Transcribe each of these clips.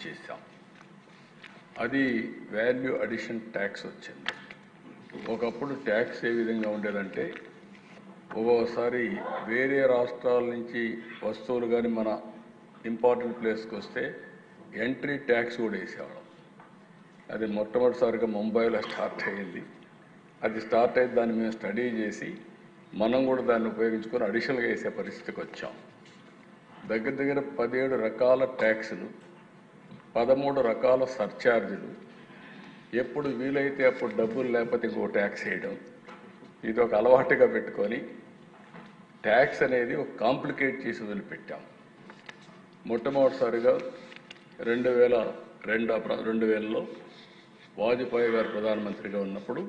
చేశాం. అది value addition tax వచ్చింది. ఒకప్పుడు ట్యాక్స్ ఏ విధంగా ఉండేదంటే ఒక్కోసారి వేరే రాష్ట్రాల నుంచి వస్తువులు కానీ మన ఇంపార్టెంట్ ప్లేస్కి వస్తే ఎంట్రీ ట్యాక్స్ కూడా వేసేవాళ్ళం. అది మొట్టమొదటిసారిగా ముంబైలో స్టార్ట్ అయ్యింది. అది స్టార్ట్ అయ్యి దాన్ని మేము స్టడీ చేసి మనం కూడా దాన్ని ఉపయోగించుకొని అడిషనల్గా వేసే పరిస్థితికి వచ్చాం. దగ్గర దగ్గర 17 రకాల ట్యాక్సులు, 13 రకాల సర్ఛార్జీలు, ఎప్పుడు వీలైతే అప్పుడు డబ్బులు లేకపోతే ఇంకో ట్యాక్స్ వేయడం, ఇది ఒక అలవాటుగా పెట్టుకొని ట్యాక్స్ అనేది ఒక కాంప్లికేట్ చేసి వదిలిపెట్టాం. మొట్టమొదటిసారిగా 2000లో వాజ్పేయి గారు ప్రధానమంత్రిగా ఉన్నప్పుడు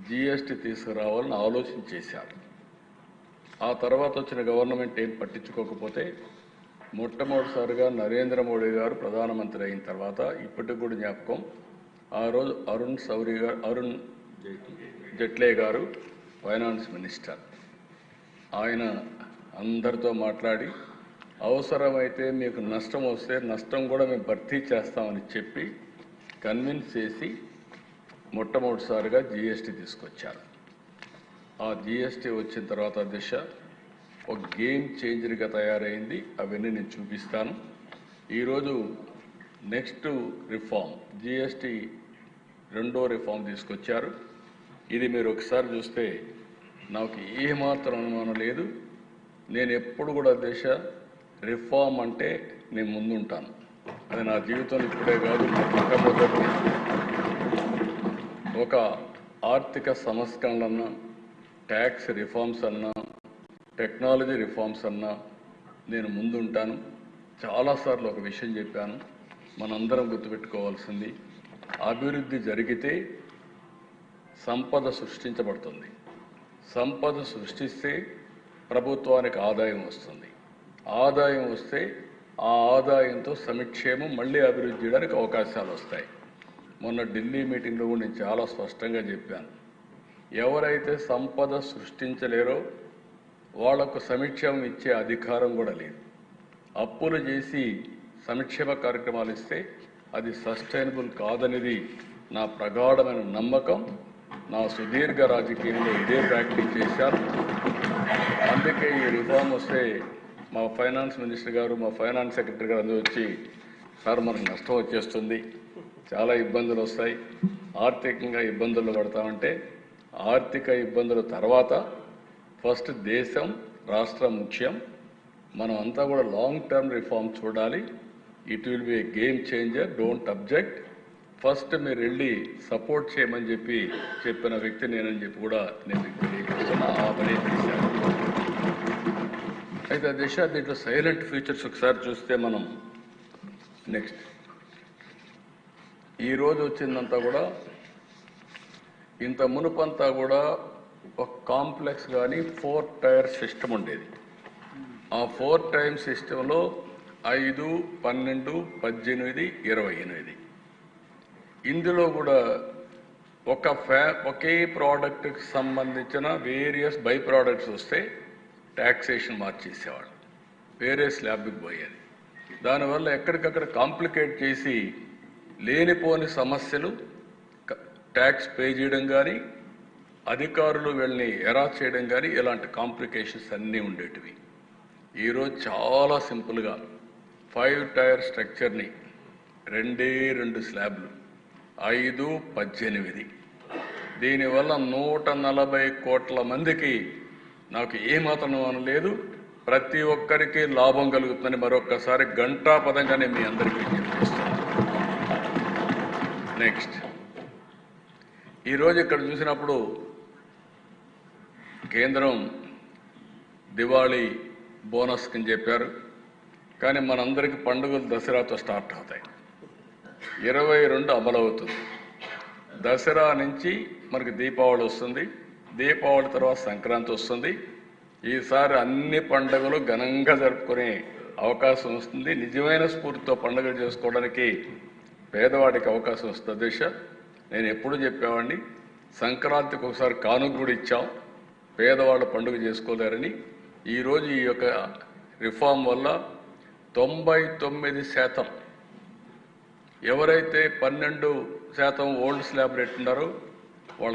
జిఎస్టీ తీసుకురావాలని ఆలోచన చేశారు. ఆ తర్వాత వచ్చిన గవర్నమెంట్ ఏం పట్టించుకోకపోతే మొట్టమొదటిసారిగా నరేంద్ర మోడీ గారు ప్రధానమంత్రి అయిన తర్వాత ఇప్పటికి కూడా జ్ఞాపకం, ఆ రోజు అరుణ్ జైట్లీ గారు ఫైనాన్స్ మినిస్టర్, ఆయన అందరితో మాట్లాడి అవసరమైతే మీకు నష్టం వస్తే నష్టం కూడా మేము భర్తీ చేస్తామని చెప్పి కన్విన్స్ చేసి మొట్టమొదటిసారిగా జిఎస్టీ తీసుకొచ్చారు. ఆ జిఎస్టీ వచ్చిన తర్వాత దిశ ఒక గేమ్ చేంజర్గా తయారైంది. అవన్నీ నేను చూపిస్తాను. ఈరోజు నెక్స్ట్ రిఫార్మ్ జిఎస్టీ రెండో రిఫార్మ్ తీసుకొచ్చారు. ఇది మీరు ఒకసారి చూస్తే నాకు ఏమాత్రం అనుమానం లేదు. నేను ఎప్పుడు కూడా దిశ రిఫార్మ్ అంటే నేను ముందుంటాను. అది నా జీవితంలో ఇప్పుడే కాదు, మొట్టమొదటి ఒక ఆర్థిక సంస్కరణలన్నా, ట్యాక్స్ రిఫార్మ్స్ అన్నా, టెక్నాలజీ రిఫార్మ్స్ అన్నా నేను ముందుంటాను. చాలాసార్లు ఒక విషయం చెప్పాను, మనందరం గుర్తుపెట్టుకోవాల్సింది, అభివృద్ధి జరిగితే సంపద సృష్టించబడుతుంది. సంపద సృష్టిస్తే ప్రభుత్వానికి ఆదాయం వస్తుంది. ఆదాయం వస్తే ఆ ఆదాయంతో సంక్షేమం మళ్ళీ అభివృద్ధి చేయడానికి అవకాశాలు వస్తాయి. మొన్న ఢిల్లీ మీటింగ్లో కూడా నేను చాలా స్పష్టంగా చెప్పాను, ఎవరైతే సంపద సృష్టించలేరో వాళ్లకు సంక్షేమం ఇచ్చే అధికారం కూడా లేదు. అప్పులు చేసి సంక్షేమ కార్యక్రమాలు ఇస్తే అది సస్టైనబుల్ కాదనేది నా ప్రగాఢమైన నమ్మకం. నా సుదీర్ఘ రాజకీయంలో ఇదే ప్రాక్టీస్ చేశాను. అందుకే ఈ రిఫార్మ్ వస్తే మా ఫైనాన్స్ మినిస్టర్ గారు, మా ఫైనాన్స్ సెక్రటరీ గారు అందరూ వచ్చి, సార్ మనకు నష్టం వచ్చేస్తుంది, చాలా ఇబ్బందులు వస్తాయి, ఆర్థికంగా ఇబ్బందులు పడతామంటే, ఆర్థిక ఇబ్బందుల తర్వాత ఫస్ట్ దేశం రాష్ట్రం ముఖ్యం. మనం అంతా కూడా లాంగ్ టర్మ్ రిఫార్మ్ చూడాలి. It will be A game changer, don't object, first మీరు వెళ్ళి సపోర్ట్ చేయమని చెప్పిన వ్యక్తి నేనని చెప్పి కూడా నేను తెలియజేస్తున్నా. ఆ పని చేశాను. అయితే దిశ దీంట్లో సైలెంట్ ఫీచర్స్ ఒకసారి చూస్తే మనం నెక్స్ట్ ఈరోజు వచ్చిందంతా కూడా, ఇంత మునుపంతా కూడా ఒక కాంప్లెక్స్ కానీ 4 టైర్ సిస్టమ్ ఉండేది. ఆ 4 టైర్ సిస్టంలో 5, 12, 18, 28 ఇందులో కూడా ఒకే ప్రోడక్ట్కి సంబంధించిన వేరియస్ బై ప్రోడక్ట్స్ వస్తే ట్యాక్సేషన్ మార్చేసేవాళ్ళు, వేరే స్లాబ్కి పోయేది. దానివల్ల ఎక్కడికక్కడ కాంప్లికేట్ చేసి లేనిపోని సమస్యలు ట్యాక్స్ పే చేయడం కానీ, అధికారులు వీళ్ళని ఎరాస్ చేయడం కానీ, ఇలాంటి కాంప్లికేషన్స్ అన్నీ ఉండేటివి. ఈరోజు చాలా సింపుల్గా 5 టైర్ స్ట్రక్చర్ని 2 స్లాబ్లు 5, 18 దీనివల్ల 140 కోట్ల మందికి నాకు ఏమాత్రం లేదు, ప్రతి ఒక్కరికి లాభం కలుగుతుందని మరొక్కసారి ఘంటాపదంగానే మీ అందరికీ విజ్ఞప్తిస్తున్నాను. నెక్స్ట్ ఈరోజు ఇక్కడ చూసినప్పుడు కేంద్రం దివాళీ బోనస్ కింద చెప్పారు, కానీ మనందరికీ పండుగలు దసరాతో స్టార్ట్ అవుతాయి. 22 అమలవుతుంది. దసరా నుంచి మనకి దీపావళి వస్తుంది, దీపావళి తర్వాత సంక్రాంతి వస్తుంది. ఈసారి అన్ని పండుగలు ఘనంగా జరుపుకునే అవకాశం వస్తుంది. నిజమైన స్ఫూర్తితో పండుగలు చేసుకోవడానికి పేదవాడికి అవకాశం వస్తుంది. దిశ నేను ఎప్పుడు చెప్పేవాడిని, సంక్రాంతికి ఒకసారి కానుక కూడా ఇచ్చాం, పేదవాళ్ళు పండుగ చేసుకోలేరని. ఈరోజు ఈ యొక్క రిఫార్మ్ వల్ల 99% ఎవరైతే 12% ఓల్డ్ స్లాబ్ రేట్ ఉన్నారో వాళ్ళకి